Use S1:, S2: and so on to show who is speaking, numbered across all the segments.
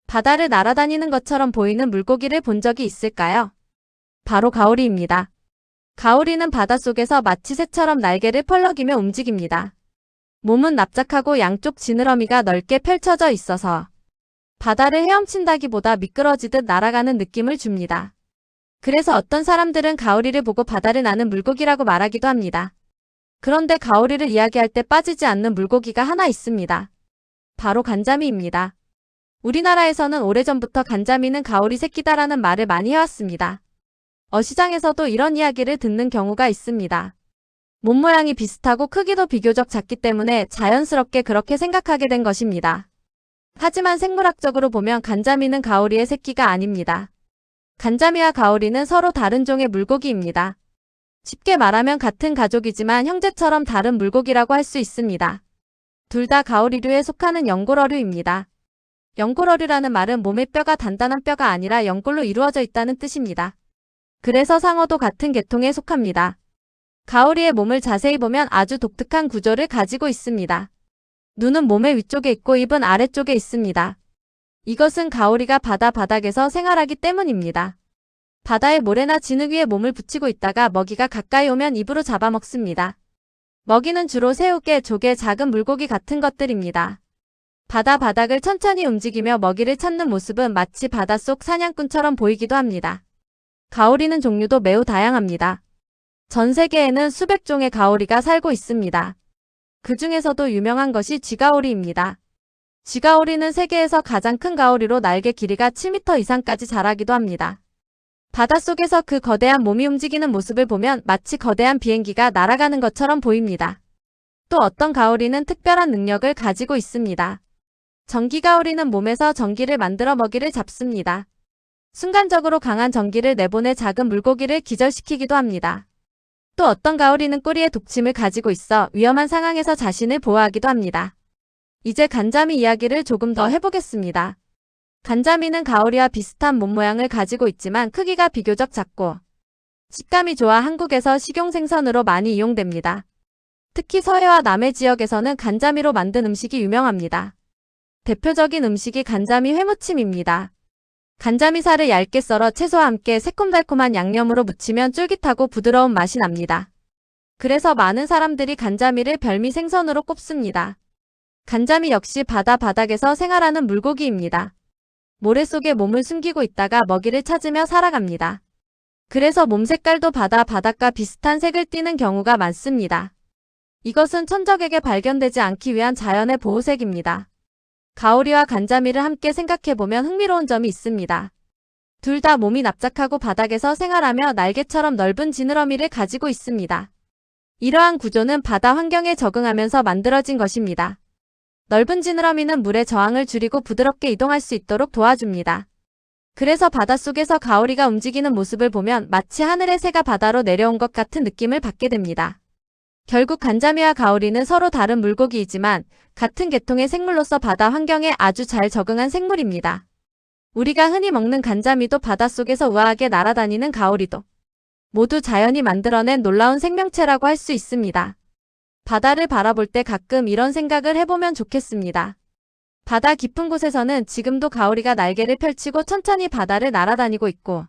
S1: 바다를 날아다니는 것처럼 보이는 물고기를 본 적이 있을까요? 바로 가오리입니다. 가오리는 바닷속에서 마치 새처럼 날개를 펄럭이며 움직입니다. 몸은 납작하고 양쪽 지느러미가 넓게 펼쳐져 있어서 바다를 헤엄친다기보다 미끄러지듯 날아가는 느낌을 줍니다. 그래서 어떤 사람들은 가오리를 보고 바다를 나는 물고기라고 말하기도 합니다. 그런데 가오리를 이야기할 때 빠지지 않는 물고기가 하나 있습니다. 바로 간자미입니다. 우리나라에서는 오래전부터 간자미는 가오리 새끼다라는 말을 많이 해왔습니다. 어시장에서도 이런 이야기를 듣는 경우가 있습니다. 몸 모양이 비슷하고 크기도 비교적 작기 때문에 자연스럽게 그렇게 생각하게 된 것입니다. 하지만 생물학적으로 보면 간자미는 가오리의 새끼가 아닙니다. 간자미와 가오리는 서로 다른 종의 물고기입니다. 쉽게 말하면 같은 가족이지만 형제처럼 다른 물고기라고 할 수 있습니다. 둘 다 가오리류에 속하는 연골어류입니다. 연골어류라는 말은 몸의 뼈가 단단한 뼈가 아니라 연골로 이루어져 있다는 뜻입니다. 그래서 상어도 같은 계통에 속합니다. 가오리의 몸을 자세히 보면 아주 독특한 구조를 가지고 있습니다. 눈은 몸의 위쪽에 있고 입은 아래쪽에 있습니다. 이것은 가오리가 바다 바닥에서 생활하기 때문입니다. 바다의 모래나 진흙 위에 몸을 붙이고 있다가 먹이가 가까이 오면 입으로 잡아먹습니다. 먹이는 주로 새우개, 조개, 작은 물고기 같은 것들입니다. 바다 바닥을 천천히 움직이며 먹이를 찾는 모습은 마치 바닷속 사냥꾼처럼 보이기도 합니다. 가오리는 종류도 매우 다양합니다. 전 세계에는 수백 종의 가오리가 살고 있습니다. 그 중에서도 유명한 것이 쥐가오리입니다. 쥐가오리는 세계에서 가장 큰 가오리로 날개 길이가 7m 이상까지 자라기도 합니다. 바닷속에서 그 거대한 몸이 움직이는 모습을 보면 마치 거대한 비행기가 날아가는 것처럼 보입니다. 또 어떤 가오리는 특별한 능력을 가지고 있습니다. 전기가오리는 몸에서 전기를 만들어 먹이를 잡습니다. 순간적으로 강한 전기를 내보내 작은 물고기를 기절시키기도 합니다. 또 어떤 가오리는 꼬리에 독침을 가지고 있어 위험한 상황에서 자신을 보호하기도 합니다. 이제 간자미 이야기를 조금 더 해보겠습니다. 간자미는 가오리와 비슷한 몸 모양을 가지고 있지만 크기가 비교적 작고 식감이 좋아 한국에서 식용생선으로 많이 이용됩니다. 특히 서해와 남해 지역에서는 간자미로 만든 음식이 유명합니다. 대표적인 음식이 간자미 회무침입니다. 간자미살을 얇게 썰어 채소와 함께 새콤달콤한 양념으로 무치면 쫄깃하고 부드러운 맛이 납니다. 그래서 많은 사람들이 간자미를 별미 생선으로 꼽습니다. 간자미 역시 바다 바닥에서 생활하는 물고기입니다. 모래 속에 몸을 숨기고 있다가 먹이를 찾으며 살아갑니다. 그래서 몸 색깔도 바다 바닥과 비슷한 색을 띠는 경우가 많습니다. 이것은 천적에게 발견되지 않기 위한 자연의 보호색입니다. 가오리와 간자미를 함께 생각해보면 흥미로운 점이 있습니다. 둘 다 몸이 납작하고 바닥에서 생활하며 날개처럼 넓은 지느러미를 가지고 있습니다. 이러한 구조는 바다 환경에 적응하면서 만들어진 것입니다. 넓은 지느러미는 물의 저항을 줄이고 부드럽게 이동할 수 있도록 도와줍니다. 그래서 바닷속에서 가오리가 움직이는 모습을 보면 마치 하늘의 새가 바다로 내려온 것 같은 느낌을 받게 됩니다. 결국 간자미와 가오리는 서로 다른 물고기이지만 같은 계통의 생물로서 바다 환경에 아주 잘 적응한 생물입니다. 우리가 흔히 먹는 간자미도 바닷속에서 우아하게 날아다니는 가오리도 모두 자연이 만들어낸 놀라운 생명체라고 할 수 있습니다. 바다를 바라볼 때 가끔 이런 생각을 해보면 좋겠습니다. 바다 깊은 곳에서는 지금도 가오리가 날개를 펼치고 천천히 바다를 날아다니고 있고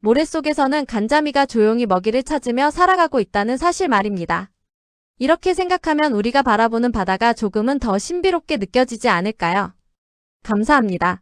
S1: 모래 속에서는 간자미가 조용히 먹이를 찾으며 살아가고 있다는 사실 말입니다. 이렇게 생각하면 우리가 바라보는 바다가 조금은 더 신비롭게 느껴지지 않을까요? 감사합니다.